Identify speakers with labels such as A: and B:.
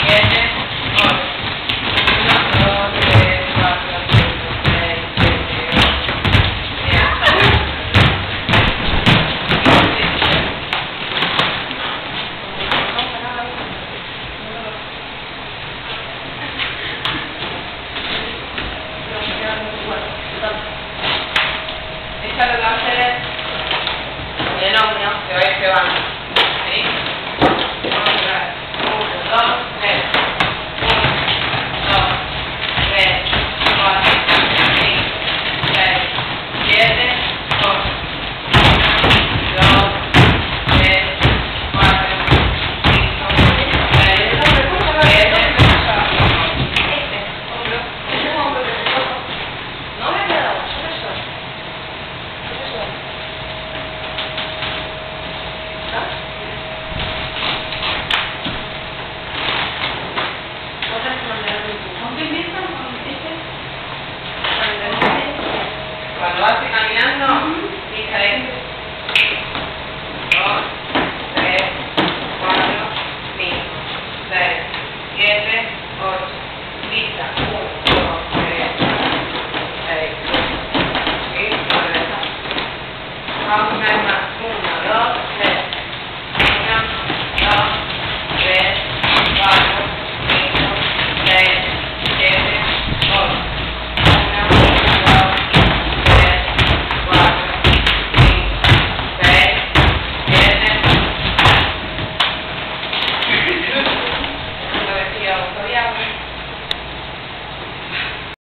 A: 7, 8. 1, 2, 3, 4, 5, 6, 7, 8. 10. Échalo que va a hacer el hombro, se va a ir cebando. ¿Sí? Vamos a ver. 1, 2, 3. 1, 2, 3, 4, 5, 6, 7, 8. 1, 2, 3, 4, 5, 6, 7, 8. No me queda mucho. Cuando vas caminando, fija esto. 2, 3, 4, 5, 6, 7, 8. Vista. 1, 2, 3, 6, 7. ¿Sí? Vamos a ver más. 1, 2, 3.